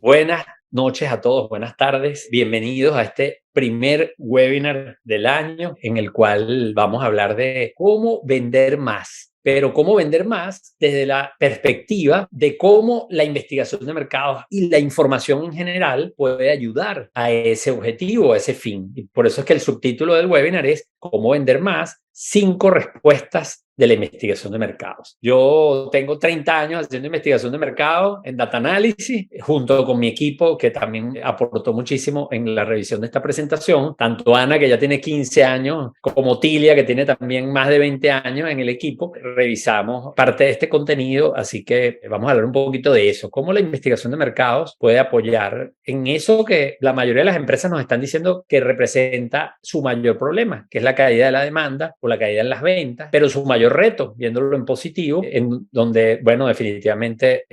Buenas noches a todos, buenas tardes. Bienvenidos a este primer webinar del año en el cual vamos a hablar de cómo vender más, pero cómo vender más desde la perspectiva de cómo la investigación de mercados y la información en general puede ayudar a ese objetivo, a ese fin. Y por eso es que el subtítulo del webinar es cómo vender más, 5 respuestas de la investigación de mercados. Yo tengo 30 años haciendo investigación de mercado en Data Analysis, junto con mi equipo que también aportó muchísimo en la revisión de esta presentación, tanto Ana, que ya tiene 15 años, como Tilia, que tiene también más de 20 años en el equipo. Revisamos parte de este contenido, así que vamos a hablar un poquito de eso, cómo la investigación de mercados puede apoyar en eso que la mayoría de las empresas nos están diciendo que representa su mayor problema, que es la caída de la demanda o la caída en las ventas, pero su mayor reto, viéndolo en positivo, en donde, bueno, definitivamente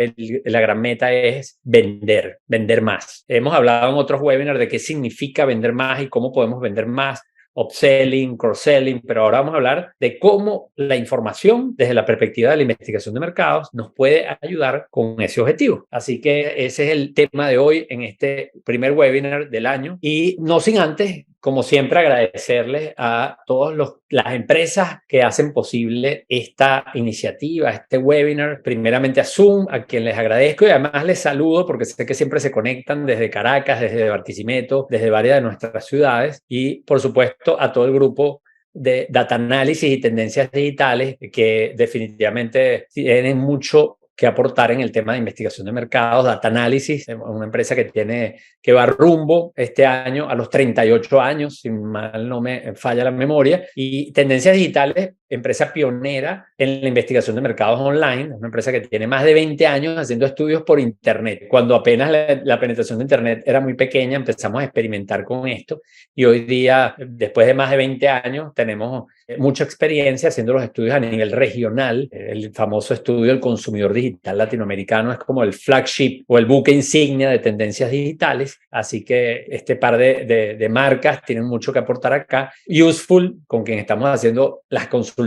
la gran meta es vender más. Hemos hablado en otros webinars de qué significa vender más y cómo podemos vender más, upselling, cross-selling, pero ahora vamos a hablar de cómo la información desde la perspectiva de la investigación de mercados nos puede ayudar con ese objetivo. Así que ese es el tema de hoy en este primer webinar del año y no sin antes, como siempre, agradecerles a todas las empresas que hacen posible esta iniciativa, este webinar. Primeramente a Zoom, a quien les agradezco y además les saludo porque sé que siempre se conectan desde Caracas, desde Barquisimeto, desde varias de nuestras ciudades y, por supuesto, a todo el grupo de Data Análisis y Tendencias Digitales que definitivamente tienen mucho que aportar en el tema de investigación de mercados, Data Analysis, una empresa que va rumbo este año a los 38 años, si mal no me falla la memoria, y Tendencias Digitales, empresa pionera en la investigación de mercados online, una empresa que tiene más de 20 años haciendo estudios por Internet. Cuando apenas la penetración de Internet era muy pequeña, empezamos a experimentar con esto y hoy día, después de más de 20 años, tenemos mucha experiencia haciendo los estudios a nivel regional. El famoso estudio del consumidor digital latinoamericano es como el flagship o el buque insignia de Tendencias Digitales, así que este par de marcas tienen mucho que aportar acá. Useful, con quien estamos haciendo las consultorías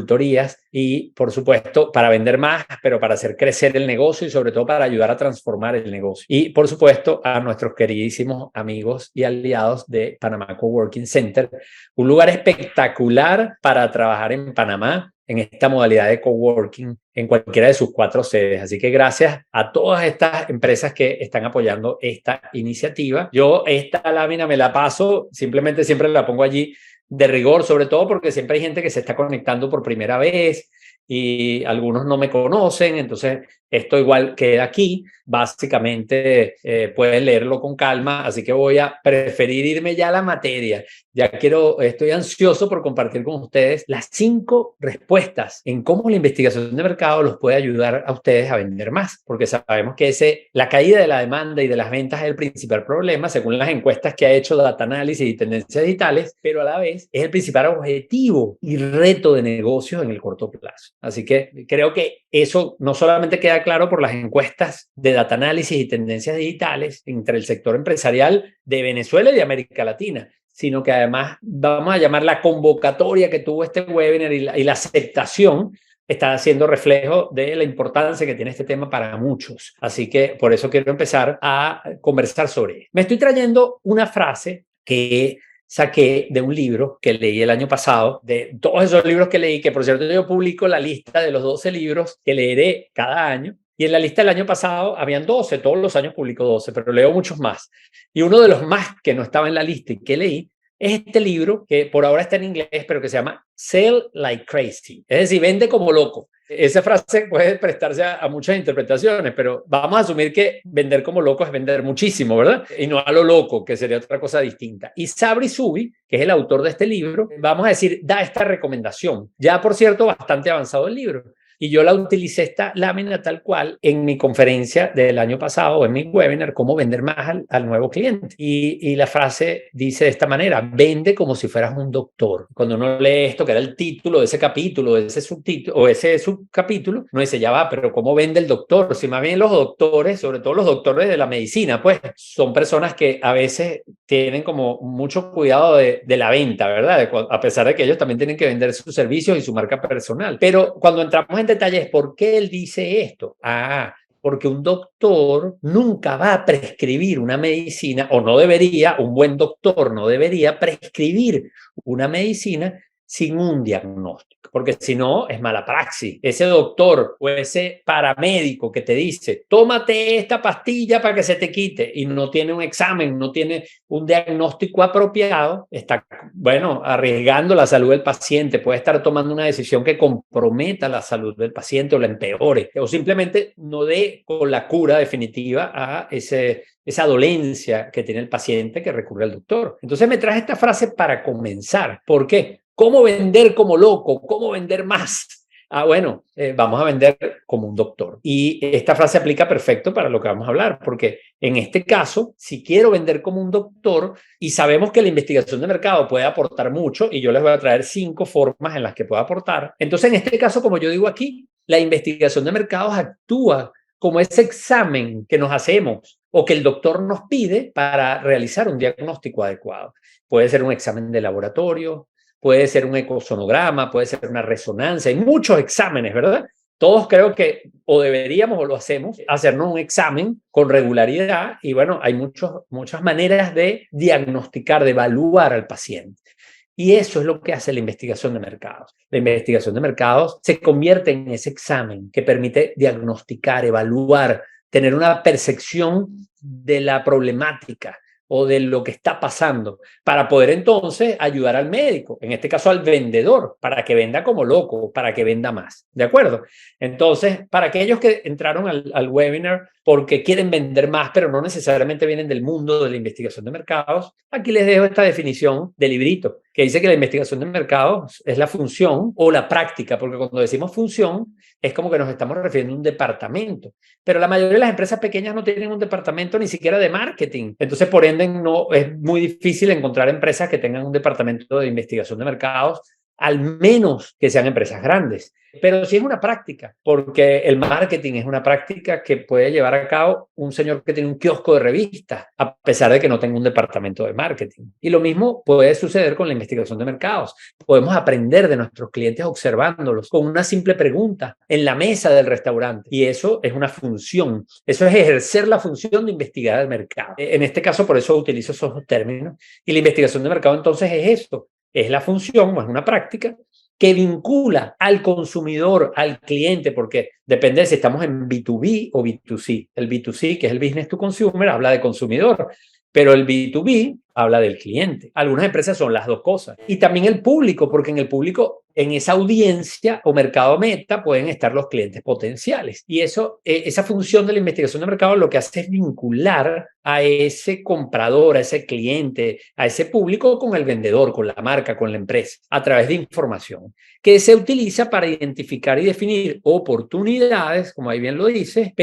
y, por supuesto, para vender más, pero para hacer crecer el negocio y sobre todo para ayudar a transformar el negocio. Y, por supuesto, a nuestros queridísimos amigos y aliados de Panamá Coworking Center, un lugar espectacular para trabajar en Panamá en esta modalidad de coworking en cualquiera de sus 4 sedes. Así que gracias a todas estas empresas que están apoyando esta iniciativa. Yo esta lámina me la paso, simplemente siempre la pongo allí de rigor, sobre todo porque siempre hay gente que se está conectando por primera vez y algunos no me conocen, entonces esto igual queda aquí. Básicamente pueden leerlo con calma, así que voy a preferir irme ya a la materia. Estoy ansioso por compartir con ustedes las 5 respuestas en cómo la investigación de mercado los puede ayudar a ustedes a vender más, porque sabemos que la caída de la demanda y de las ventas es el principal problema, según las encuestas que ha hecho Data Analysis y Tendencias Digitales, pero a la vez es el principal objetivo y reto de negocios en el corto plazo. Así que creo que eso no solamente queda claro por las encuestas de Data Analysis y Tendencias Digitales entre el sector empresarial de Venezuela y de América Latina, sino que además vamos a llamar la convocatoria que tuvo este webinar y la aceptación está haciendo reflejo de la importancia que tiene este tema para muchos. Así que por eso quiero empezar a conversar sobre él. Me estoy trayendo una frase que saqué de un libro que leí el año pasado, de todos esos libros que leí, que por cierto yo publico la lista de los 12 libros que leeré cada año. Y en la lista del año pasado habían 12, todos los años publico 12, pero leo muchos más. Y uno de los más que no estaba en la lista y que leí es este libro que por ahora está en inglés, pero que se llama Sell Like Crazy. Es decir, vende como loco. Esa frase puede prestarse a muchas interpretaciones, pero vamos a asumir que vender como loco es vender muchísimo, ¿verdad? Y no a lo loco, que sería otra cosa distinta. Y Sabri Suby, que es el autor de este libro, vamos a decir, da esta recomendación. Ya, por cierto, bastante avanzado el libro. Y yo la utilicé esta lámina tal cual en mi conferencia del año pasado, en mi webinar, cómo vender más al nuevo cliente. Y la frase dice de esta manera: vende como si fueras un doctor. Cuando uno lee esto, que era el título de ese capítulo, de ese subtítulo, o ese subcapítulo, uno dice, ya va, pero ¿cómo vende el doctor? Si más bien los doctores, sobre todo los doctores de la medicina, pues son personas que a veces tienen como mucho cuidado de la venta, ¿verdad? A pesar de que ellos también tienen que vender sus servicios y su marca personal. Pero cuando entramos en detalles, ¿por qué él dice esto? porque un doctor nunca va a prescribir una medicina, o no debería, un buen doctor no debería prescribir una medicina sin un diagnóstico, porque si no es mala praxis. Ese doctor o ese paramédico que te dice, tómate esta pastilla para que se te quite, y no tiene un examen, no tiene un diagnóstico apropiado, está, bueno, arriesgando la salud del paciente, puede estar tomando una decisión que comprometa la salud del paciente o la empeore, o simplemente no dé con la cura definitiva a esa dolencia que tiene el paciente que recurre al doctor. Entonces me traje esta frase para comenzar. ¿Por qué? ¿Cómo vender como loco? ¿Cómo vender más? Bueno, vamos a vender como un doctor. Y esta frase aplica perfecto para lo que vamos a hablar, porque en este caso, si quiero vender como un doctor y sabemos que la investigación de mercado puede aportar mucho, y yo les voy a traer 5 formas en las que puede aportar, entonces en este caso, como yo digo aquí, la investigación de mercados actúa como ese examen que nos hacemos o que el doctor nos pide para realizar un diagnóstico adecuado. Puede ser un examen de laboratorio, puede ser un ecosonograma, puede ser una resonancia, hay muchos exámenes, ¿verdad? Todos creo que o deberíamos o lo hacemos, hacernos un examen con regularidad, y bueno, hay muchas maneras de diagnosticar, de evaluar al paciente. Y eso es lo que hace la investigación de mercados. La investigación de mercados se convierte en ese examen que permite diagnosticar, evaluar, tener una percepción de la problemática o de lo que está pasando, para poder entonces ayudar al médico, en este caso al vendedor, para que venda como loco, para que venda más. ¿De acuerdo? Entonces, para aquellos que entraron al webinar porque quieren vender más, pero no necesariamente vienen del mundo de la investigación de mercados, aquí les dejo esta definición del librito, que dice que la investigación de mercados es la función o la práctica, porque cuando decimos función, es como que nos estamos refiriendo a un departamento. Pero la mayoría de las empresas pequeñas no tienen un departamento ni siquiera de marketing. Entonces, por ende, no, es muy difícil encontrar empresas que tengan un departamento de investigación de mercados, al menos que sean empresas grandes. Pero sí es una práctica, porque el marketing es una práctica que puede llevar a cabo un señor que tiene un kiosco de revistas, a pesar de que no tenga un departamento de marketing. Y lo mismo puede suceder con la investigación de mercados. Podemos aprender de nuestros clientes observándolos con una simple pregunta en la mesa del restaurante. Y eso es una función. Eso es ejercer la función de investigar el mercado. En este caso, por eso utilizo esos dos términos. Y la investigación de mercado entonces es esto. Es la función, o es una práctica que vincula al consumidor, al cliente, porque depende de si estamos en B2B o B2C. El B2C, que es el business to consumer, habla de consumidor, pero el B2B habla del cliente. Algunas empresas son las dos cosas. Y también el público, porque en el público, en esa audiencia o mercado meta, pueden estar los clientes potenciales. Y eso, esa función de la investigación de mercado lo que hace es vincular a ese comprador, a ese cliente, a ese público con el vendedor, con la marca, con la empresa, a través de información que se utiliza para identificar y definir oportunidades, como ahí bien lo dice,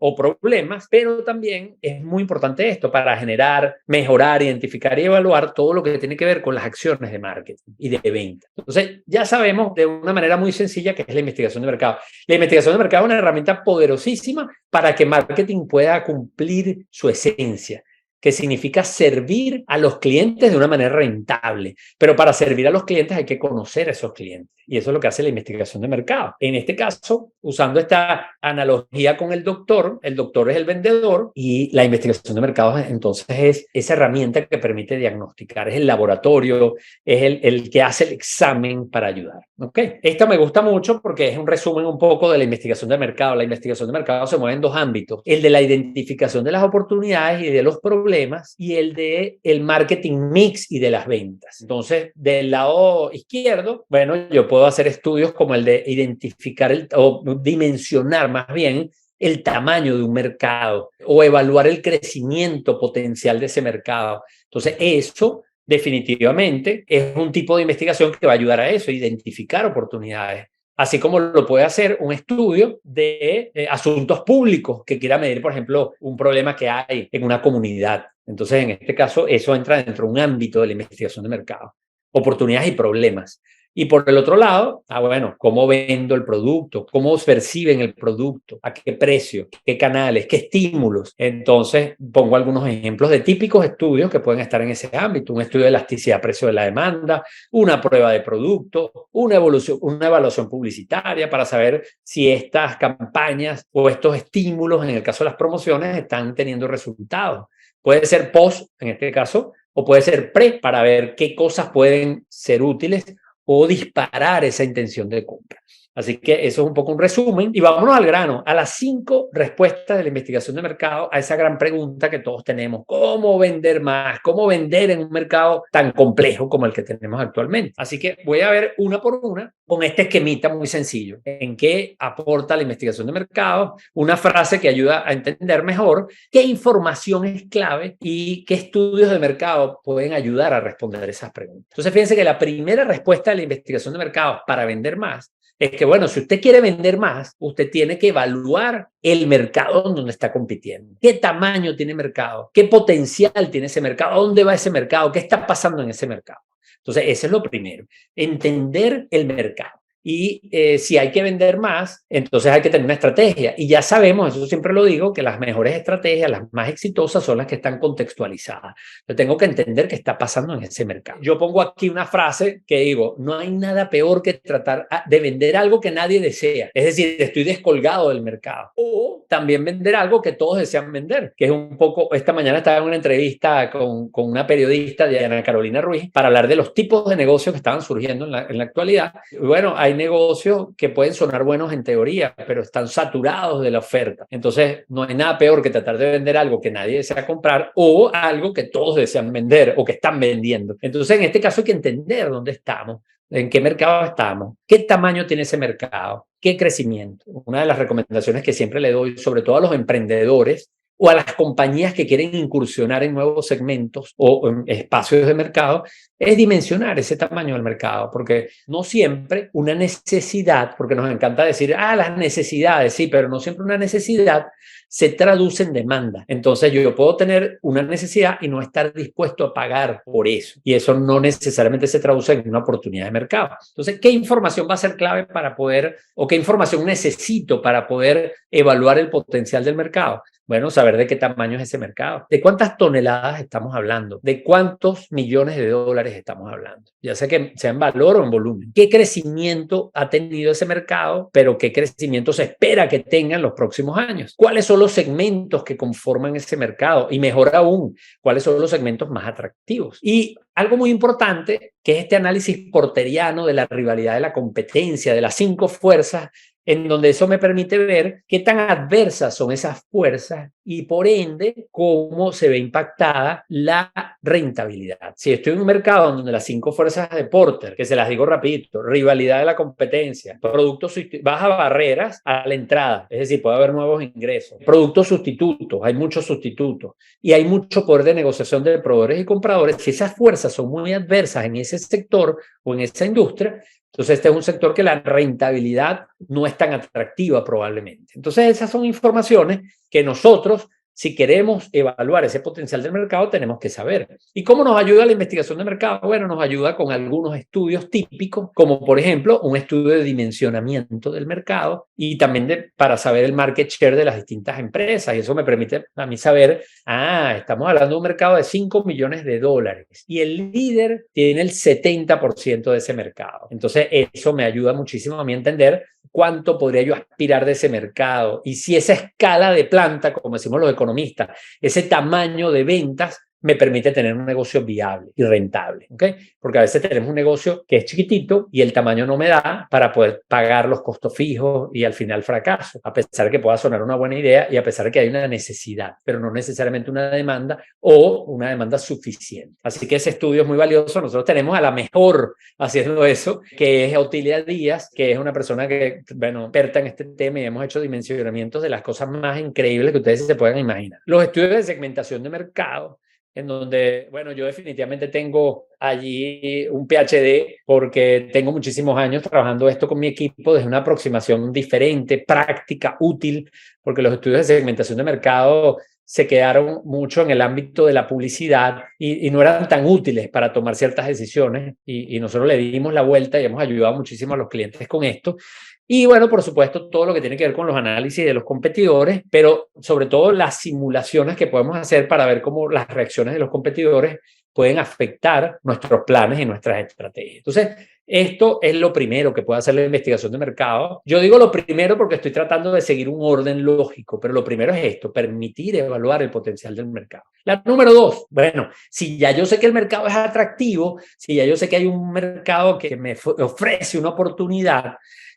o problemas, pero también es muy importante esto para generar, mejorar, identificar y evaluar todo lo que tiene que ver con las acciones de marketing y de venta. Entonces, ya sabemos de una manera muy sencilla que es la investigación de mercado. La investigación de mercado es una herramienta poderosísima para que marketing pueda cumplir su esencia, que significa servir a los clientes de una manera rentable. Pero para servir a los clientes hay que conocer a esos clientes. Y eso es lo que hace la investigación de mercado. En este caso, usando esta analogía con el doctor es el vendedor y la investigación de mercados entonces es esa herramienta que permite diagnosticar, es el laboratorio, es el que hace el examen para ayudar. ¿Okay? Esta me gusta mucho porque es un resumen un poco de la investigación de mercado. La investigación de mercado se mueve en 2 ámbitos, el de la identificación de las oportunidades y de los problemas, y el de el marketing mix y de las ventas. Entonces, del lado izquierdo, bueno, yo puedo hacer estudios como el de identificar o dimensionar más bien el tamaño de un mercado o evaluar el crecimiento potencial de ese mercado. Entonces, eso definitivamente es un tipo de investigación que va a ayudar a eso, identificar oportunidades. Así como lo puede hacer un estudio de asuntos públicos que quiera medir, por ejemplo, un problema que hay en una comunidad. Entonces, en este caso, eso entra dentro de un ámbito de la investigación de mercado. Oportunidades y problemas. Y por el otro lado, bueno, ¿cómo vendo el producto? ¿Cómo perciben el producto? ¿A qué precio? ¿Qué canales? ¿Qué estímulos? Entonces, pongo algunos ejemplos de típicos estudios que pueden estar en ese ámbito. Un estudio de elasticidad precio de la demanda, una prueba de producto, una evaluación publicitaria para saber si estas campañas o estos estímulos, en el caso de las promociones, están teniendo resultados. Puede ser post, en este caso, o puede ser pre, para ver qué cosas pueden ser útiles o disparar esa intención de compra. Así que eso es un poco un resumen y vámonos al grano, a las 5 respuestas de la investigación de mercado a esa gran pregunta que todos tenemos: ¿cómo vender más? ¿Cómo vender en un mercado tan complejo como el que tenemos actualmente? Así que voy a ver una por una con este esquemita muy sencillo. ¿En qué aporta la investigación de mercado? Una frase que ayuda a entender mejor qué información es clave y qué estudios de mercado pueden ayudar a responder esas preguntas. Entonces, fíjense que la primera respuesta de la investigación de mercado para vender más es que, bueno, si usted quiere vender más, usted tiene que evaluar el mercado donde está compitiendo. ¿Qué tamaño tiene el mercado? ¿Qué potencial tiene ese mercado? ¿A dónde va ese mercado? ¿Qué está pasando en ese mercado? Entonces, eso es lo primero, entender el mercado. Y si hay que vender más, entonces hay que tener una estrategia. Y ya sabemos, eso siempre lo digo, que las mejores estrategias, las más exitosas, son las que están contextualizadas. Yo tengo que entender qué está pasando en ese mercado. Yo pongo aquí una frase que digo: no hay nada peor que tratar de vender algo que nadie desea. Es decir, estoy descolgado del mercado. O también vender algo que todos desean vender, que es un poco, esta mañana estaba en una entrevista con una periodista, Diana Carolina Ruiz, para hablar de los tipos de negocios que estaban surgiendo en la actualidad. Y bueno, hay negocios que pueden sonar buenos en teoría, pero están saturados de la oferta. Entonces, no hay nada peor que tratar de vender algo que nadie desea comprar o algo que todos desean vender o que están vendiendo. Entonces, en este caso hay que entender dónde estamos, en qué mercado estamos, qué tamaño tiene ese mercado, qué crecimiento. Una de las recomendaciones que siempre le doy, sobre todo a los emprendedores o a las compañías que quieren incursionar en nuevos segmentos o en espacios de mercado, es dimensionar ese tamaño del mercado, porque no siempre una necesidad, porque nos encanta decir, las necesidades, sí, pero no siempre una necesidad se traduce en demanda. Entonces yo puedo tener una necesidad y no estar dispuesto a pagar por eso, y eso no necesariamente se traduce en una oportunidad de mercado. Entonces, ¿qué información va a ser clave para poder, o qué información necesito para poder evaluar el potencial del mercado? Bueno, saber de qué tamaño es ese mercado, de cuántas toneladas estamos hablando, de cuántos millones de dólares estamos hablando, ya sea que sea en valor o en volumen. ¿Qué crecimiento ha tenido ese mercado, pero qué crecimiento se espera que tenga en los próximos años? ¿Cuáles son los segmentos que conforman ese mercado? Y mejor aún, ¿cuáles son los segmentos más atractivos? Y algo muy importante, que es este análisis porteriano de la rivalidad, de la competencia, de las 5 fuerzas, en donde eso me permite ver qué tan adversas son esas fuerzas y por ende cómo se ve impactada la rentabilidad. Si estoy en un mercado donde las 5 fuerzas de Porter, que se las digo rapidito: rivalidad de la competencia, productos, baja barreras a la entrada, es decir, puede haber nuevos ingresos, productos sustitutos, hay muchos sustitutos y hay mucho poder de negociación de proveedores y compradores. Si esas fuerzas son muy adversas en ese sector o en esa industria, entonces este es un sector que la rentabilidad no es tan atractiva probablemente. Entonces esas son informaciones que nosotros, si queremos evaluar ese potencial del mercado, tenemos que saber. ¿Y cómo nos ayuda la investigación de mercado? Bueno, nos ayuda con algunos estudios típicos, como por ejemplo un estudio de dimensionamiento del mercado y también para saber el market share de las distintas empresas. Y eso me permite a mí saber, estamos hablando de un mercado de 5 millones de dólares y el líder tiene el 70% de ese mercado. Entonces eso me ayuda muchísimo a mí a entender cuánto podría yo aspirar de ese mercado y si esa escala de planta, como decimos los economistas, ese tamaño de ventas me permite tener un negocio viable y rentable, ¿ok? Porque a veces tenemos un negocio que es chiquitito y el tamaño no me da para poder pagar los costos fijos y al final fracaso, a pesar de que pueda sonar una buena idea y a pesar de que hay una necesidad, pero no necesariamente una demanda o una demanda suficiente. Así que ese estudio es muy valioso. Nosotros tenemos a la mejor haciendo eso, que es Otilia Díaz, que es una persona que, bueno, experta en este tema y hemos hecho dimensionamientos de las cosas más increíbles que ustedes se puedan imaginar. Los estudios de segmentación de mercado, en donde, bueno, yo definitivamente tengo allí un PhD porque tengo muchísimos años trabajando esto con mi equipo desde una aproximación diferente, práctica, útil, porque los estudios de segmentación de mercado se quedaron mucho en el ámbito de la publicidad y no eran tan útiles para tomar ciertas decisiones y nosotros le dimos la vuelta y hemos ayudado muchísimo a los clientes con esto. Y bueno, por supuesto, todo lo que tiene que ver con los análisis de los competidores, pero sobre todo las simulaciones que podemos hacer para ver cómo las reacciones de los competidores pueden afectar nuestros planes y nuestras estrategias. Entonces, esto es lo primero que puede hacer la investigación de mercado. Yo digo lo primero porque estoy tratando de seguir un orden lógico, pero lo primero es esto, permitir evaluar el potencial del mercado. La número 2, bueno, si ya yo sé que el mercado es atractivo, si ya yo sé que hay un mercado que me ofrece una oportunidad,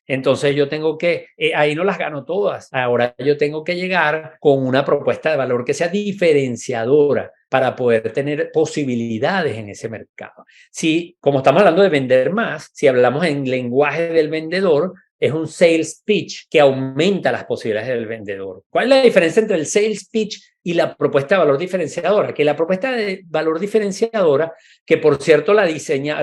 entonces yo tengo que, ahí no las gano todas. Ahora yo tengo que llegar con una propuesta de valor que sea diferenciadora para poder tener posibilidades en ese mercado. Si, como estamos hablando de vender más, si hablamos en lenguaje del vendedor, es un sales pitch que aumenta las posibilidades del vendedor. ¿Cuál es la diferencia entre el sales pitch y la propuesta de valor diferenciadora? Que la propuesta de valor diferenciadora, que por cierto la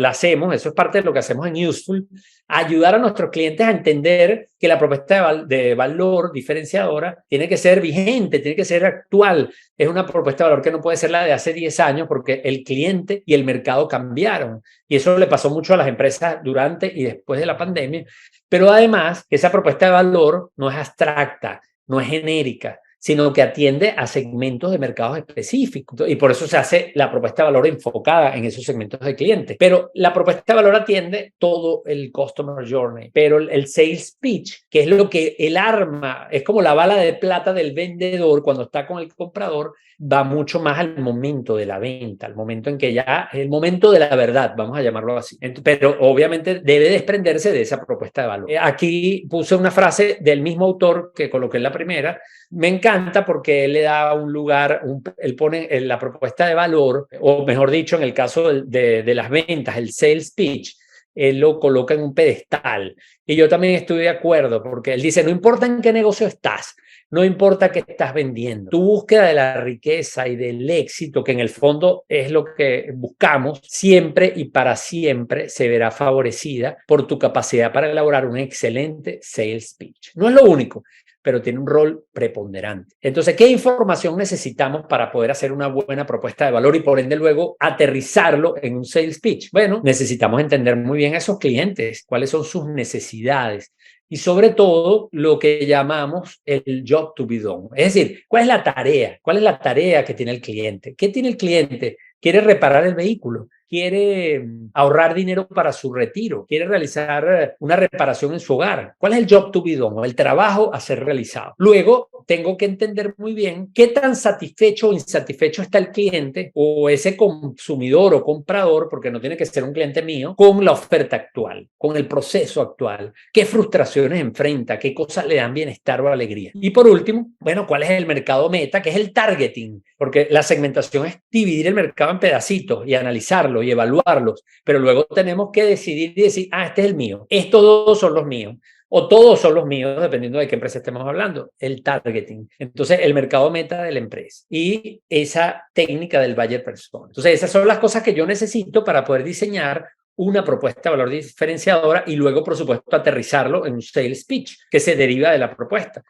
hacemos, eso es parte de lo que hacemos en Useful, ayudar a nuestros clientes a entender que la propuesta de valor diferenciadora tiene que ser vigente, tiene que ser actual. Es una propuesta de valor que no puede ser la de hace 10 años porque el cliente y el mercado cambiaron. Y eso le pasó mucho a las empresas durante y después de la pandemia. Pero además, esa propuesta de valor no es abstracta, no es genérica, sino que atiende a segmentos de mercados específicos. Y por eso se hace la propuesta de valor enfocada en esos segmentos de clientes. Pero la propuesta de valor atiende todo el customer journey. Pero el sales pitch, que es lo que el arma, es como la bala de plata del vendedor cuando está con el comprador, va mucho más al momento de la venta, al momento en que ya es el momento de la verdad, vamos a llamarlo así. Pero obviamente debe desprenderse de esa propuesta de valor. Aquí puse una frase del mismo autor que coloqué en la primera. Me encanta porque él le da un lugar, él pone la propuesta de valor, o mejor dicho, en el caso de las ventas, el sales pitch, él lo coloca en un pedestal. Y yo también estoy de acuerdo porque él dice, no importa en qué negocio estás, no importa qué estás vendiendo, tu búsqueda de la riqueza y del éxito, que en el fondo es lo que buscamos, siempre y para siempre se verá favorecida por tu capacidad para elaborar un excelente sales pitch. No es lo único, pero tiene un rol preponderante. Entonces, ¿qué información necesitamos para poder hacer una buena propuesta de valor y por ende luego aterrizarlo en un sales pitch? Bueno, necesitamos entender muy bien a esos clientes, cuáles son sus necesidades y sobre todo lo que llamamos el job to be done. Es decir, ¿cuál es la tarea? ¿Cuál es la tarea que tiene el cliente? ¿Qué tiene el cliente? ¿Quiere reparar el vehículo? ¿Quiere ahorrar dinero para su retiro? ¿Quiere realizar una reparación en su hogar? ¿Cuál es el job to be done o el trabajo a ser realizado? Luego, tengo que entender muy bien qué tan satisfecho o insatisfecho está el cliente o ese consumidor o comprador, porque no tiene que ser un cliente mío, con la oferta actual, con el proceso actual, qué frustraciones enfrenta, qué cosas le dan bienestar o alegría. Y por último, bueno, ¿cuál es el mercado meta? Que es el targeting, porque la segmentación es dividir el mercado en pedacitos y analizarlo y evaluarlos, pero luego tenemos que decidir y decir, este es el mío, estos dos son los míos, o todos son los míos, dependiendo de qué empresa estemos hablando, el targeting. Entonces, el mercado meta de la empresa y esa técnica del buyer persona. Entonces, esas son las cosas que yo necesito para poder diseñar una propuesta de valor diferenciadora y luego, por supuesto, aterrizarlo en un sales pitch que se deriva de la propuesta.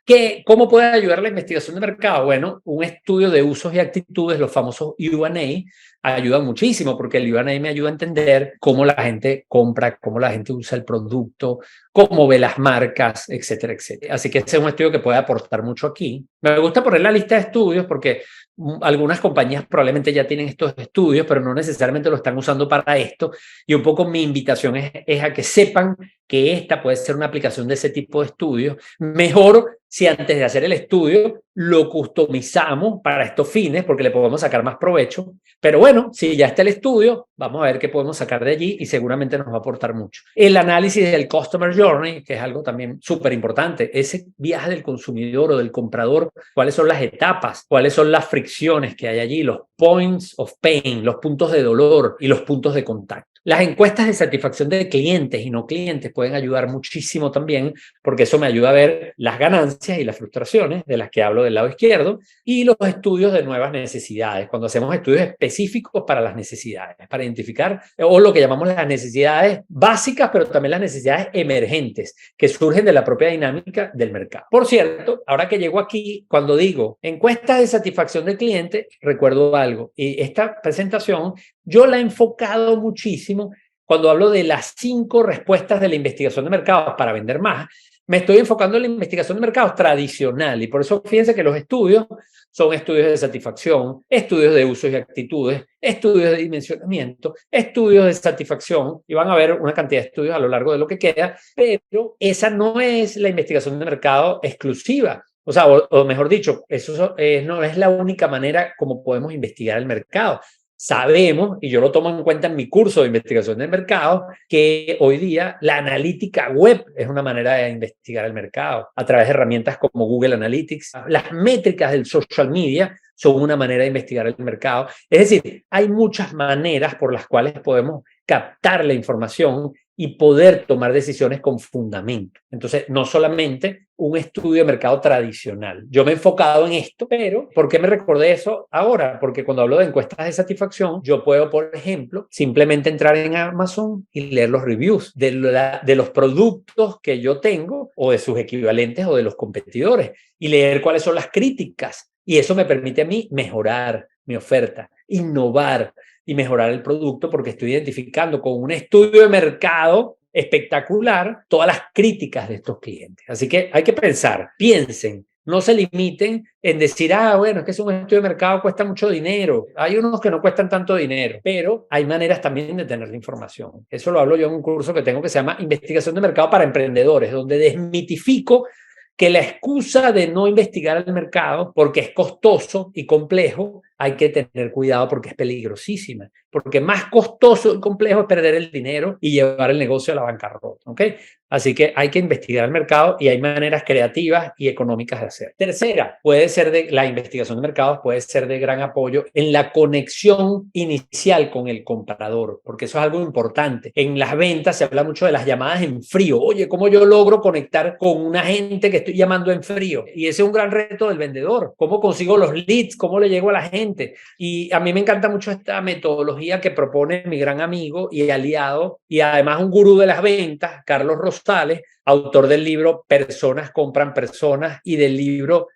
¿Cómo puede ayudar la investigación de mercado? Bueno, un estudio de usos y actitudes, los famosos U&A, ayuda muchísimo porque el U&A me ayuda a entender cómo la gente compra, cómo la gente usa el producto, cómo ve las marcas, etcétera, etcétera. Así que ese es un estudio que puede aportar mucho aquí. Me gusta poner la lista de estudios porque algunas compañías probablemente ya tienen estos estudios, pero no necesariamente lo están usando para esto. Y un poco mi invitación es a que sepan que esta puede ser una aplicación de ese tipo de estudios. Mejor si antes de hacer el estudio lo customizamos para estos fines, porque le podemos sacar más provecho. Pero bueno, si ya está el estudio, vamos a ver qué podemos sacar de allí y seguramente nos va a aportar mucho. El análisis del Customer Journey, que es algo también súper importante, ese viaje del consumidor o del comprador, cuáles son las etapas, cuáles son las fricciones que hay allí, los points of pain, los puntos de dolor y los puntos de contacto. Las encuestas de satisfacción de clientes y no clientes pueden ayudar muchísimo también, porque eso me ayuda a ver las ganancias y las frustraciones de las que hablo del lado izquierdo, y los estudios de nuevas necesidades, cuando hacemos estudios específicos para las necesidades, para identificar o lo que llamamos las necesidades básicas, pero también las necesidades emergentes que surgen de la propia dinámica del mercado. Por cierto, ahora que llego aquí, cuando digo encuestas de satisfacción del cliente, recuerdo algo, y esta presentación yo la he enfocado muchísimo cuando hablo de las 5 respuestas de la investigación de mercados para vender más. Me estoy enfocando en la investigación de mercados tradicional y por eso fíjense que los estudios son estudios de satisfacción, estudios de usos y actitudes, estudios de dimensionamiento, estudios de satisfacción, y van a ver una cantidad de estudios a lo largo de lo que queda, pero esa no es la investigación de mercado exclusiva. O sea, o mejor dicho, eso no es la única manera como podemos investigar el mercado. Sabemos, y yo lo tomo en cuenta en mi curso de investigación del mercado, que hoy día la analítica web es una manera de investigar el mercado a través de herramientas como Google Analytics. Las métricas del social media son una manera de investigar el mercado. Es decir, hay muchas maneras por las cuales podemos captar la información y poder tomar decisiones con fundamento. Entonces, no solamente un estudio de mercado tradicional. Yo me he enfocado en esto, pero ¿por qué me recordé eso ahora? Porque cuando hablo de encuestas de satisfacción, yo puedo, por ejemplo, simplemente entrar en Amazon y leer los reviews de los productos que yo tengo o de sus equivalentes o de los competidores y leer cuáles son las críticas. Y eso me permite a mí mejorar mi oferta, innovar y mejorar el producto porque estoy identificando con un estudio de mercado espectacular todas las críticas de estos clientes. Así que hay que pensar, piensen, no se limiten en decir, bueno, es que es un estudio de mercado, cuesta mucho dinero. Hay unos que no cuestan tanto dinero, pero hay maneras también de tener la información. Eso lo hablo yo en un curso que tengo que se llama Investigación de Mercado para Emprendedores, donde desmitifico que la excusa de no investigar el mercado porque es costoso y complejo, hay que tener cuidado porque es peligrosísima, porque más costoso y complejo es perder el dinero y llevar el negocio a la bancarrota, ¿ok? Así que hay que investigar el mercado y hay maneras creativas y económicas de hacer. Tercera, la investigación de mercados puede ser de gran apoyo en la conexión inicial con el comprador, porque eso es algo importante. En las ventas se habla mucho de las llamadas en frío. Oye, ¿cómo yo logro conectar con una gente que estoy llamando en frío? Y ese es un gran reto del vendedor. ¿Cómo consigo los leads? ¿Cómo le llego a la gente? Y a mí me encanta mucho esta metodología que propone mi gran amigo y aliado y además un gurú de las ventas, Carlos Rosales, autor del libro Personas compran personas y del libro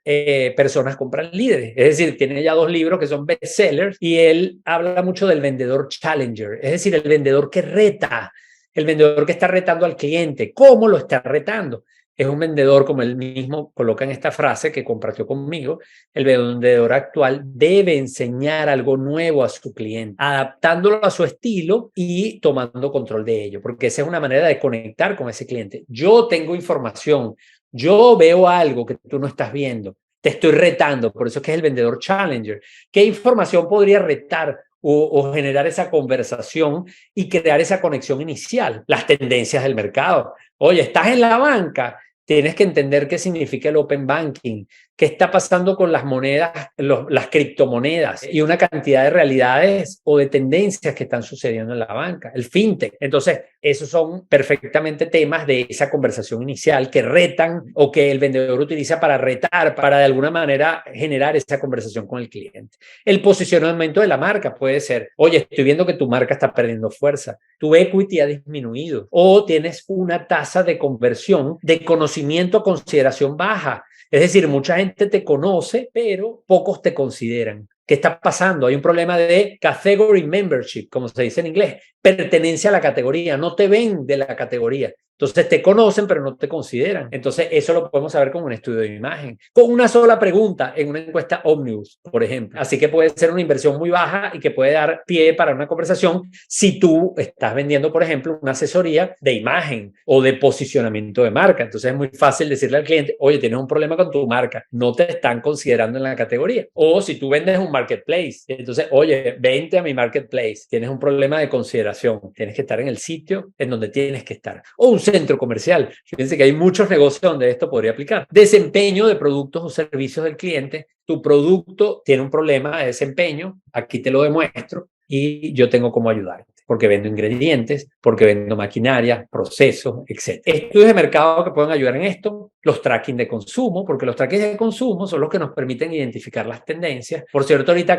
Personas compran líderes. Es decir, tiene ya 2 libros que son bestsellers y él habla mucho del vendedor challenger, es decir, el vendedor que reta, el vendedor que está retando al cliente. ¿Cómo lo está retando? Es un vendedor, como él mismo coloca en esta frase que compartió conmigo, el vendedor actual debe enseñar algo nuevo a su cliente, adaptándolo a su estilo y tomando control de ello, porque esa es una manera de conectar con ese cliente. Yo tengo información, yo veo algo que tú no estás viendo, te estoy retando, por eso es que es el vendedor challenger. ¿Qué información podría retar o generar esa conversación y crear esa conexión inicial? Las tendencias del mercado. Oye, estás en la banca, tienes que entender qué significa el open banking, qué está pasando con las monedas, las criptomonedas y una cantidad de realidades o de tendencias que están sucediendo en la banca, el fintech. Entonces, esos son perfectamente temas de esa conversación inicial que retan o que el vendedor utiliza para retar, para de alguna manera generar esa conversación con el cliente. El posicionamiento de la marca puede ser, oye, estoy viendo que tu marca está perdiendo fuerza, tu equity ha disminuido o tienes una tasa de conversión de conocimiento a consideración baja. Es decir, mucha gente te conoce, pero pocos te consideran. ¿Qué está pasando? Hay un problema de category membership, como se dice en inglés, pertenencia a la categoría, no te ven de la categoría. Entonces te conocen, pero no te consideran. Entonces eso lo podemos saber con un estudio de imagen, con una sola pregunta en una encuesta Omnibus, por ejemplo. Así que puede ser una inversión muy baja y que puede dar pie para una conversación si tú estás vendiendo, por ejemplo, una asesoría de imagen o de posicionamiento de marca. Entonces es muy fácil decirle al cliente, oye, tienes un problema con tu marca, no te están considerando en la categoría. O si tú vendes un marketplace, entonces, oye, vente a mi marketplace, tienes un problema de consideración, tienes que estar en el sitio en donde tienes que estar. O un centro comercial. Fíjense que hay muchos negocios donde esto podría aplicar. Desempeño de productos o servicios del cliente. Tu producto tiene un problema de desempeño, aquí te lo demuestro y yo tengo cómo ayudarte. porque vendo ingredientes, porque vendo maquinaria, procesos, etc. Estudios de mercado que pueden ayudar en esto, los tracking de consumo, porque los tracking de consumo son los que nos permiten identificar las tendencias. Por cierto, ahorita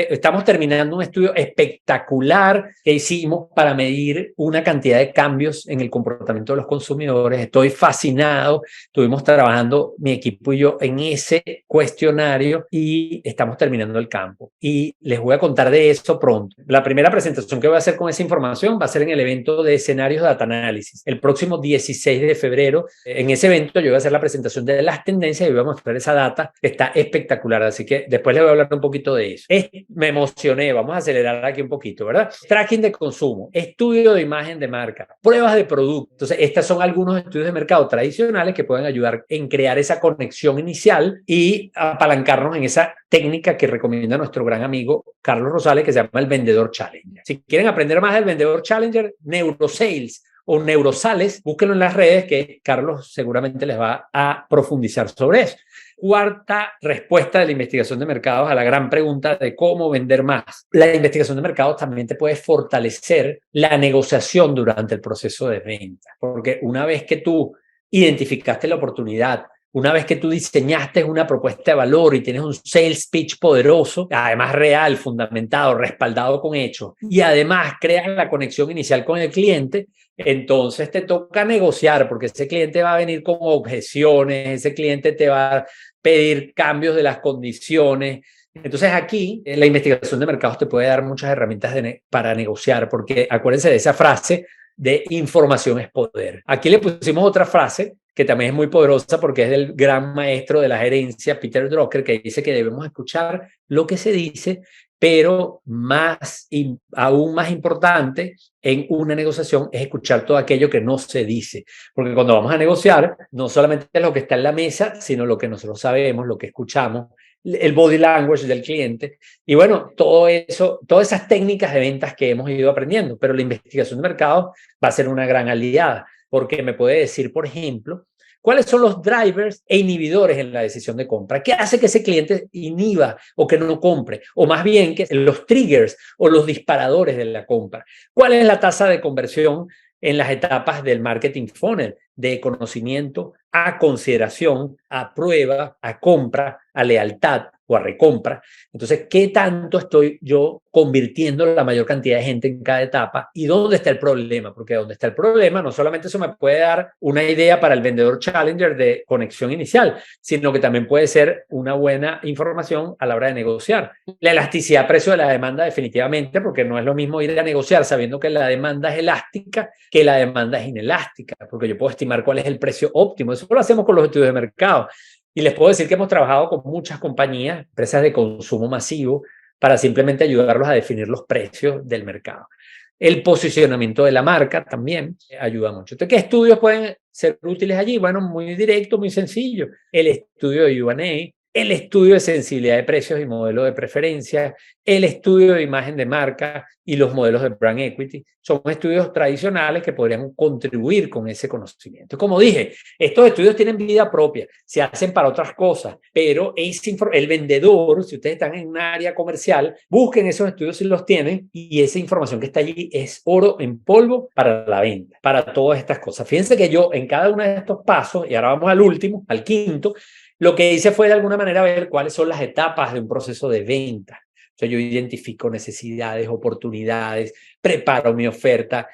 estamos terminando un estudio espectacular que hicimos para medir una cantidad de cambios en el comportamiento de los consumidores. Estoy fascinado. Estuvimos trabajando mi equipo y yo en ese cuestionario y estamos terminando el campo. Y les voy a contar de eso pronto. La primera presentación que voy a hacer con esa información va a ser en el evento de escenarios Data Analysis, el próximo 16 de febrero. En ese evento yo voy a hacer la presentación de las tendencias y voy a mostrar esa data que está espectacular. Así que después les voy a hablar un poquito de eso. Me emocioné, vamos a acelerar aquí un poquito, ¿verdad? Tracking de consumo, estudio de imagen de marca, pruebas de producto. Entonces, estos son algunos estudios de mercado tradicionales que pueden ayudar en crear esa conexión inicial y apalancarnos en esa técnica que recomienda nuestro gran amigo Carlos Rosales, que se llama el Vendedor Challenger. Si quieren aprender más del Vendedor Challenger, Neurosales o Neurosales, búsquenlo en las redes que Carlos seguramente les va a profundizar sobre eso. Cuarta respuesta de la investigación de mercados a la gran pregunta de cómo vender más. La investigación de mercados también te puede fortalecer la negociación durante el proceso de venta, porque una vez que tú identificaste la oportunidad, una vez que tú diseñaste una propuesta de valor y tienes un sales pitch poderoso, además real, fundamentado, respaldado con hechos, y además creas la conexión inicial con el cliente, entonces te toca negociar, porque ese cliente va a venir con objeciones, ese cliente te va a pedir cambios de las condiciones. Entonces aquí la investigación de mercados te puede dar muchas herramientas para negociar, porque acuérdense de esa frase de información es poder. Aquí le pusimos otra frase que también es muy poderosa porque es del gran maestro de la gerencia, Peter Drucker, que dice que debemos escuchar lo que se dice, pero aún más importante en una negociación es escuchar todo aquello que no se dice. Porque cuando vamos a negociar, no solamente es lo que está en la mesa, sino lo que nosotros sabemos, lo que escuchamos, el body language del cliente. Y bueno, todo eso, todas esas técnicas de ventas que hemos ido aprendiendo, pero la investigación de mercado va a ser una gran aliada, porque me puede decir, por ejemplo, cuáles son los drivers e inhibidores en la decisión de compra. ¿Qué hace que ese cliente inhiba o que no compre? O más bien, que los triggers o los disparadores de la compra. ¿Cuál es la tasa de conversión en las etapas del marketing funnel? De conocimiento a consideración, a prueba, a compra, a lealtad o a recompra. Entonces, ¿qué tanto estoy yo convirtiendo la mayor cantidad de gente en cada etapa? ¿Y dónde está el problema? Porque donde está el problema, no solamente eso me puede dar una idea para el vendedor challenger de conexión inicial, sino que también puede ser una buena información a la hora de negociar. La elasticidad precio de la demanda definitivamente, porque no es lo mismo ir a negociar sabiendo que la demanda es elástica que la demanda es inelástica, porque yo puedo estimar cuál es el precio óptimo. Eso lo hacemos con los estudios de mercado. Y les puedo decir que hemos trabajado con muchas compañías, empresas de consumo masivo, para simplemente ayudarlos a definir los precios del mercado. El posicionamiento de la marca también ayuda mucho. Entonces, ¿qué estudios pueden ser útiles allí? Bueno, muy directo, muy sencillo. El estudio de U&A, el estudio de sensibilidad de precios y modelo de preferencia, el estudio de imagen de marca y los modelos de brand equity. Son estudios tradicionales que podrían contribuir con ese conocimiento. Como dije, estos estudios tienen vida propia, se hacen para otras cosas, pero el vendedor, si ustedes están en un área comercial, busquen esos estudios si los tienen y esa información que está allí es oro en polvo para la venta, para todas estas cosas. Fíjense que yo en cada uno de estos pasos, y ahora vamos al último, al quinto, lo que hice fue de alguna manera ver cuáles son las etapas de un proceso de venta. O sea, yo identifico necesidades, oportunidades, preparo mi oferta,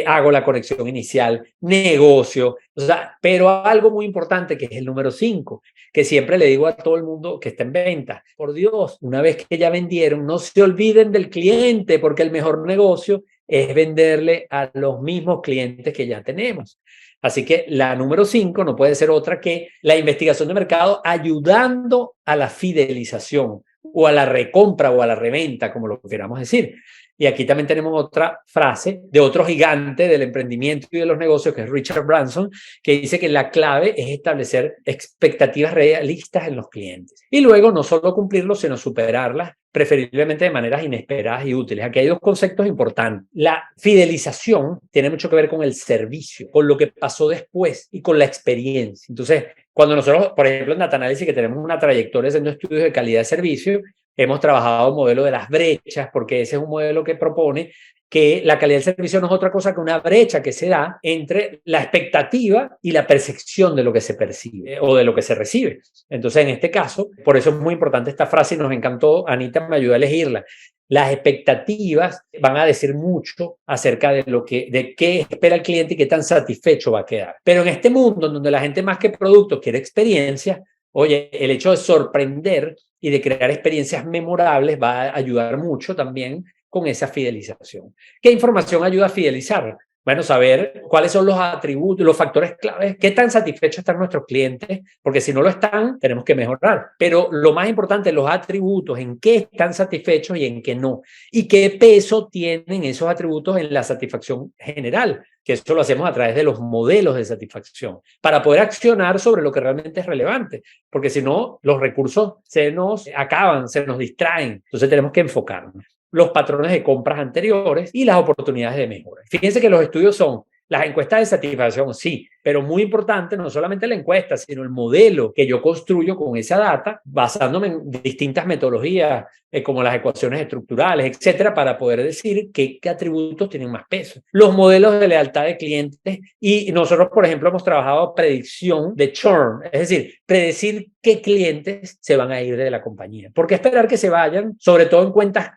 hago la conexión inicial, negocio. O sea, pero algo muy importante que es el número 5, que siempre le digo a todo el mundo que está en venta. Por Dios, una vez que ya vendieron, no se olviden del cliente, porque el mejor negocio es venderle a los mismos clientes que ya tenemos. Así que la número 5 no puede ser otra que la investigación de mercado ayudando a la fidelización o a la recompra o a la reventa, como lo queramos decir. Y aquí también tenemos otra frase de otro gigante del emprendimiento y de los negocios, que es Richard Branson, que dice que la clave es establecer expectativas realistas en los clientes. Y luego no solo cumplirlos, sino superarlas, preferiblemente de maneras inesperadas y útiles. Aquí hay dos conceptos importantes. La fidelización tiene mucho que ver con el servicio, con lo que pasó después y con la experiencia. Entonces, cuando nosotros, por ejemplo, en Data Analysis, que tenemos una trayectoria haciendo estudios de calidad de servicio, hemos trabajado el modelo de las brechas, porque ese es un modelo que propone que la calidad del servicio no es otra cosa que una brecha que se da entre la expectativa y la percepción de lo que se percibe o de lo que se recibe. Entonces, en este caso, por eso es muy importante esta frase y nos encantó, Anita me ayudó a elegirla. Las expectativas van a decir mucho acerca de qué espera el cliente y qué tan satisfecho va a quedar. Pero en este mundo donde la gente más que productos quiere experiencia, oye, el hecho de sorprender y de crear experiencias memorables va a ayudar mucho también con esa fidelización. ¿Qué información ayuda a fidelizar? Bueno, saber cuáles son los atributos, los factores claves, qué tan satisfechos están nuestros clientes, porque si no lo están, tenemos que mejorar. Pero lo más importante, los atributos, en qué están satisfechos y en qué no. Y qué peso tienen esos atributos en la satisfacción general, que eso lo hacemos a través de los modelos de satisfacción, para poder accionar sobre lo que realmente es relevante, porque si no, los recursos se nos acaban, se nos distraen. Entonces tenemos que enfocarnos los patrones de compras anteriores y las oportunidades de mejora. Fíjense que los estudios son las encuestas de satisfacción, sí, pero muy importante no solamente la encuesta, sino el modelo que yo construyo con esa data, basándome en distintas metodologías, como las ecuaciones estructurales, etcétera, para poder decir qué atributos tienen más peso. Los modelos de lealtad de clientes, y nosotros, por ejemplo, hemos trabajado predicción de churn, es decir, predecir qué clientes se van a ir de la compañía. ¿Por qué esperar que se vayan? Sobre todo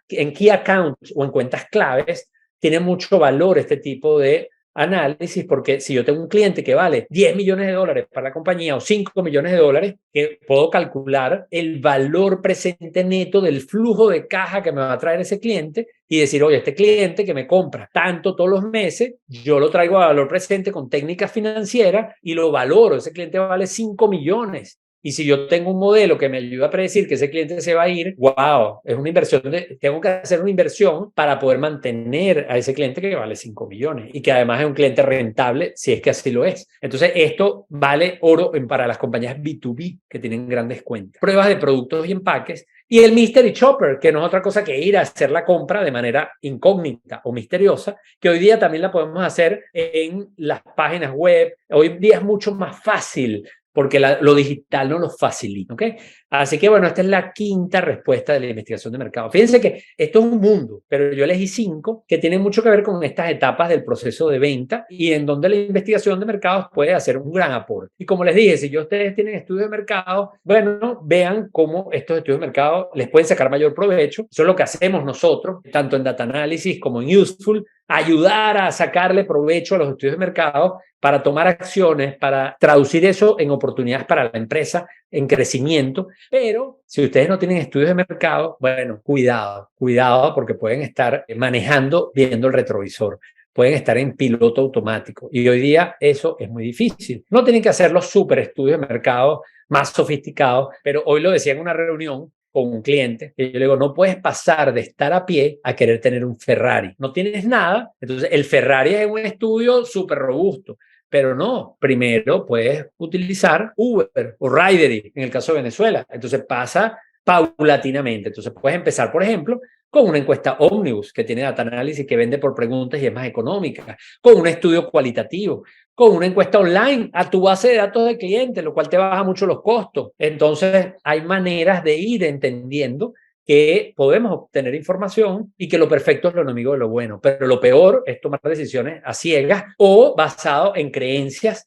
en key accounts o en cuentas claves, tiene mucho valor este tipo de análisis, porque si yo tengo un cliente que vale 10 millones de dólares para la compañía o 5 millones de dólares, que puedo calcular el valor presente neto del flujo de caja que me va a traer ese cliente y decir, oye, este cliente que me compra tanto todos los meses, yo lo traigo a valor presente con técnicas financieras y lo valoro. Ese cliente vale 5 millones. Y si yo tengo un modelo que me ayuda a predecir que ese cliente se va a ir, wow, es una inversión, tengo que hacer una inversión para poder mantener a ese cliente que vale 5 millones y que además es un cliente rentable si es que así lo es. Entonces esto vale oro para las compañías B2B que tienen grandes cuentas. Pruebas de productos y empaques. Y el Mystery Shopper, que no es otra cosa que ir a hacer la compra de manera incógnita o misteriosa, que hoy día también la podemos hacer en las páginas web. Hoy día es mucho más fácil porque lo digital no lo facilita, ¿ok? Así que, bueno, esta es la quinta respuesta de la investigación de mercado. Fíjense que esto es un mundo, pero yo elegí 5 que tienen mucho que ver con estas etapas del proceso de venta y en donde la investigación de mercados puede hacer un gran aporte. Y como les dije, si ustedes tienen estudios de mercado, bueno, vean cómo estos estudios de mercado les pueden sacar mayor provecho. Eso es lo que hacemos nosotros, tanto en Data Analysis como en Useful, ayudar a sacarle provecho a los estudios de mercado para tomar acciones, para traducir eso en oportunidades para la empresa, en crecimiento. Pero si ustedes no tienen estudios de mercado, bueno, cuidado porque pueden estar manejando viendo el retrovisor. Pueden estar en piloto automático. Y hoy día eso es muy difícil. No tienen que hacer los super estudios de mercado más sofisticados, pero hoy lo decía en una reunión con un cliente, y yo le digo, no puedes pasar de estar a pie a querer tener un Ferrari. No tienes nada, entonces el Ferrari es un estudio súper robusto, pero no, primero puedes utilizar Uber o Ridery, en el caso de Venezuela. Entonces pasa paulatinamente. Entonces puedes empezar, por ejemplo, con una encuesta Omnibus que tiene data análisis, que vende por preguntas y es más económica, con un estudio cualitativo, con una encuesta online a tu base de datos de clientes, lo cual te baja mucho los costos. Entonces hay maneras de ir entendiendo que podemos obtener información y que lo perfecto es lo enemigo de lo bueno, pero lo peor es tomar decisiones a ciegas o basado en creencias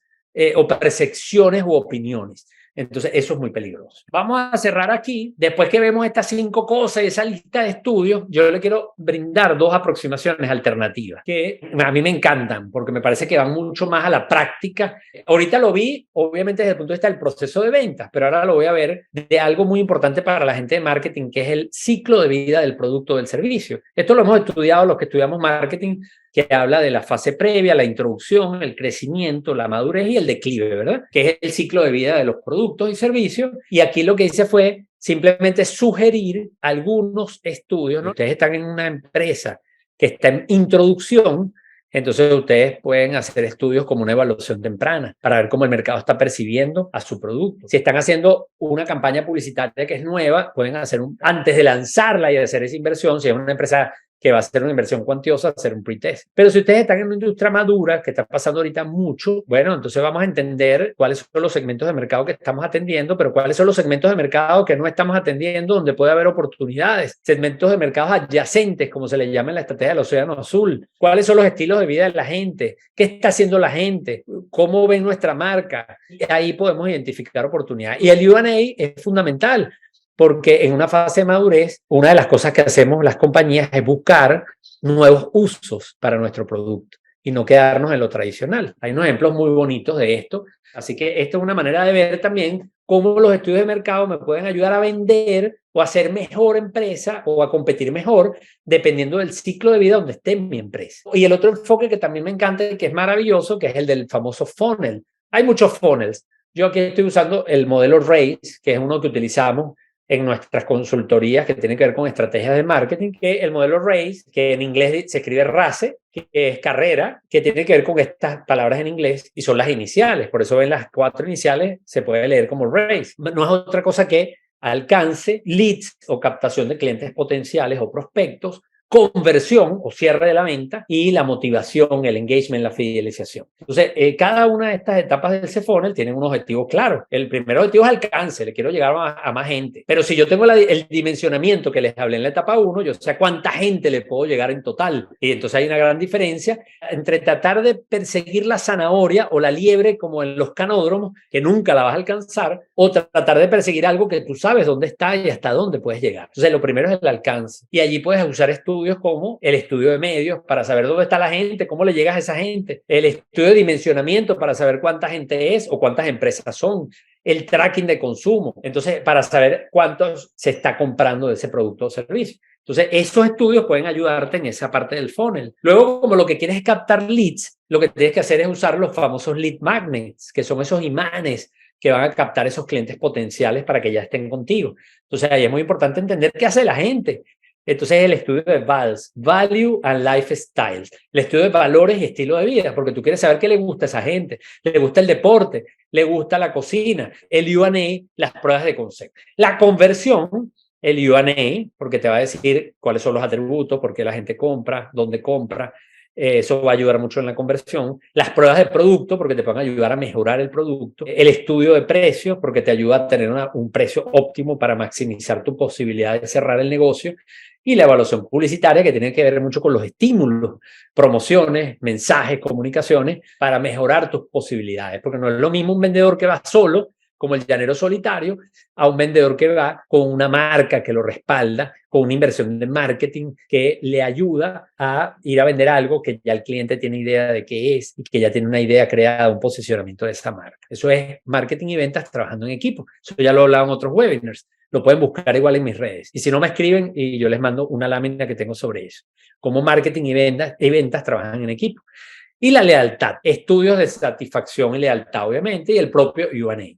o percepciones u opiniones. Entonces, eso es muy peligroso. Vamos a cerrar aquí. Después que vemos estas 5 cosas y esa lista de estudios, yo le quiero brindar 2 aproximaciones alternativas que a mí me encantan porque me parece que van mucho más a la práctica. Ahorita lo vi, obviamente, desde el punto de vista del proceso de ventas, pero ahora lo voy a ver de algo muy importante para la gente de marketing, que es el ciclo de vida del producto o del servicio. Esto lo hemos estudiado los que estudiamos marketing, que habla de la fase previa, la introducción, el crecimiento, la madurez y el declive, ¿verdad? Que es el ciclo de vida de los productos y servicios. Y aquí lo que hice fue simplemente sugerir algunos estudios, ¿no? Ustedes están en una empresa que está en introducción, entonces ustedes pueden hacer estudios como una evaluación temprana para ver cómo el mercado está percibiendo a su producto. Si están haciendo una campaña publicitaria que es nueva, pueden hacer antes de lanzarla y hacer esa inversión, si es una empresa que va a ser una inversión cuantiosa hacer un pretest. Pero si ustedes están en una industria madura, que está pasando ahorita mucho, bueno, entonces vamos a entender cuáles son los segmentos de mercado que estamos atendiendo, pero cuáles son los segmentos de mercado que no estamos atendiendo, donde puede haber oportunidades, segmentos de mercados adyacentes, como se le llama en la estrategia del Océano Azul, cuáles son los estilos de vida de la gente, qué está haciendo la gente, cómo ven nuestra marca. Ahí podemos identificar oportunidades. Y el U&A es fundamental, porque en una fase de madurez, una de las cosas que hacemos las compañías es buscar nuevos usos para nuestro producto y no quedarnos en lo tradicional. Hay unos ejemplos muy bonitos de esto. Así que esto es una manera de ver también cómo los estudios de mercado me pueden ayudar a vender o a hacer mejor empresa o a competir mejor dependiendo del ciclo de vida donde esté mi empresa. Y el otro enfoque que también me encanta y que es maravilloso, que es el del famoso funnel. Hay muchos funnels. Yo aquí estoy usando el modelo RACE, que es uno que utilizamos en nuestras consultorías que tienen que ver con estrategias de marketing, que el modelo RACE, que en inglés se escribe RACE, que es carrera, que tiene que ver con estas palabras en inglés y son las iniciales. Por eso ven las 4 iniciales, se puede leer como RACE. No es otra cosa que alcance, leads o captación de clientes potenciales o prospectos, conversión o cierre de la venta y la motivación, el engagement, la fidelización. Entonces, cada una de estas etapas del C-Funnel tienen un objetivo claro. El primer objetivo es alcance, le quiero llegar a más gente. Pero si yo tengo el dimensionamiento que les hablé en la etapa 1, yo sé a cuánta gente le puedo llegar en total. Y entonces hay una gran diferencia entre tratar de perseguir la zanahoria o la liebre como en los canódromos, que nunca la vas a alcanzar, o tratar de perseguir algo que tú sabes dónde está y hasta dónde puedes llegar. Entonces, lo primero es el alcance. Y allí puedes usar estudios como el estudio de medios para saber dónde está la gente, cómo le llegas a esa gente, el estudio de dimensionamiento para saber cuánta gente es o cuántas empresas son, el tracking de consumo, entonces para saber cuántos se está comprando de ese producto o servicio. Entonces, esos estudios pueden ayudarte en esa parte del funnel. Luego, como lo que quieres es captar leads, lo que tienes que hacer es usar los famosos lead magnets, que son esos imanes que van a captar esos clientes potenciales para que ya estén contigo. Entonces, ahí es muy importante entender qué hace la gente. Entonces, el estudio de VALS, Value and Lifestyle, el estudio de valores y estilo de vida, porque tú quieres saber qué le gusta a esa gente. Le gusta el deporte, le gusta la cocina, el U&A, las pruebas de concepto. La conversión, el U&A, porque te va a decir cuáles son los atributos, por qué la gente compra, dónde compra. Eso va a ayudar mucho en la conversión. Las pruebas de producto, porque te pueden ayudar a mejorar el producto. El estudio de precios, porque te ayuda a tener un precio óptimo para maximizar tu posibilidad de cerrar el negocio. Y la evaluación publicitaria, que tiene que ver mucho con los estímulos, promociones, mensajes, comunicaciones, para mejorar tus posibilidades. Porque no es lo mismo un vendedor que va solo, como el llanero solitario, a un vendedor que va con una marca que lo respalda, con una inversión de marketing que le ayuda a ir a vender algo que ya el cliente tiene idea de qué es y que ya tiene una idea creada, un posicionamiento de esa marca. Eso es marketing y ventas trabajando en equipo. Eso ya lo he hablado en otros webinars. Lo pueden buscar igual en mis redes. Y si no me escriben, y yo les mando una lámina que tengo sobre eso. Cómo marketing y ventas trabajan en equipo. Y la lealtad, estudios de satisfacción y lealtad, obviamente, y el propio U&A.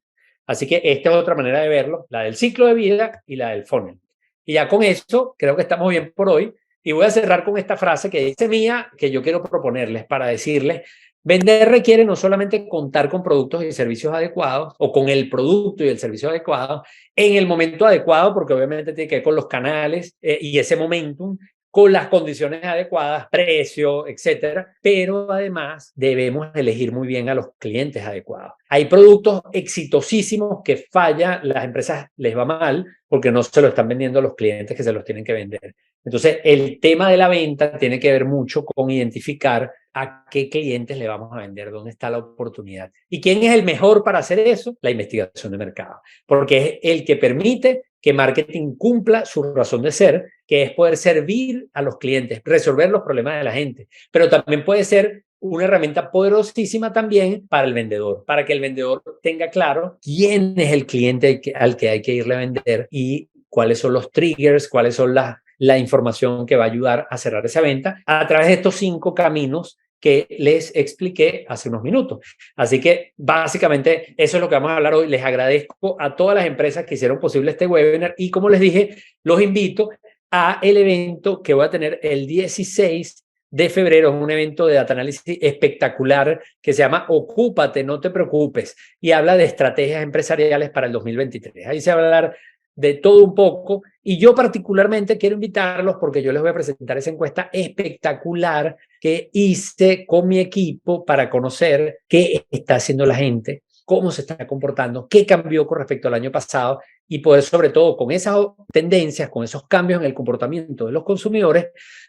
Así que esta es otra manera de verlo, la del ciclo de vida y la del funnel. Y ya con eso, creo que estamos bien por hoy. Y voy a cerrar con esta frase que dice mía, que yo quiero proponerles para decirles: vender requiere no solamente contar con productos y servicios adecuados o con el producto y el servicio adecuado en el momento adecuado, porque obviamente tiene que ver con los canales y ese momentum, con las condiciones adecuadas, precio, etcétera, pero además debemos elegir muy bien a los clientes adecuados. Hay productos exitosísimos que falla, las empresas les va mal porque no se lo están vendiendo a los clientes que se los tienen que vender. Entonces, el tema de la venta tiene que ver mucho con identificar a qué clientes le vamos a vender, dónde está la oportunidad. ¿Y quién es el mejor para hacer eso? La investigación de mercado, porque es el que permite que marketing cumpla su razón de ser, que es poder servir a los clientes, resolver los problemas de la gente, pero también puede ser una herramienta poderosísima también para el vendedor, para que el vendedor tenga claro quién es el cliente al que hay que irle a vender y cuáles son los triggers, cuáles son la información que va a ayudar a cerrar esa venta a través de estos 5 caminos que les expliqué hace unos minutos. Así que básicamente eso es lo que vamos a hablar hoy. Les agradezco a todas las empresas que hicieron posible este webinar y, como les dije, los invito a el evento que voy a tener el 16 de febrero. Es un evento de data análisis espectacular que se llama Ocúpate, no te preocupes, y habla de estrategias empresariales para el 2023. Ahí se va a hablar de todo un poco. Y yo particularmente quiero invitarlos porque yo les voy a presentar esa encuesta espectacular que hice con mi equipo para conocer qué está haciendo la gente, cómo se está comportando, qué cambió con respecto al año pasado y poder, sobre todo con esas tendencias, con esos cambios en el comportamiento de los consumidores,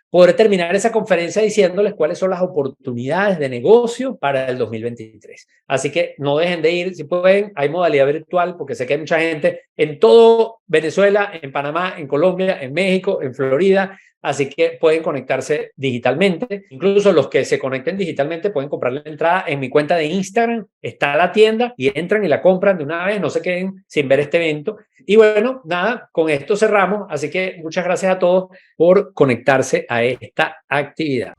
poder terminar esa conferencia diciéndoles cuáles son las oportunidades de negocio para el 2023. Así que no dejen de ir, si pueden, hay modalidad virtual porque sé que hay mucha gente en todo Venezuela, en Panamá, en Colombia, en México, en Florida, así que pueden conectarse digitalmente. Incluso los que se conecten digitalmente pueden comprar la entrada en mi cuenta de Instagram, está la tienda y entran y la compran de una vez, no se queden sin ver este evento. Y bueno, nada, con esto cerramos, así que muchas gracias a todos por conectarse a esta actividad.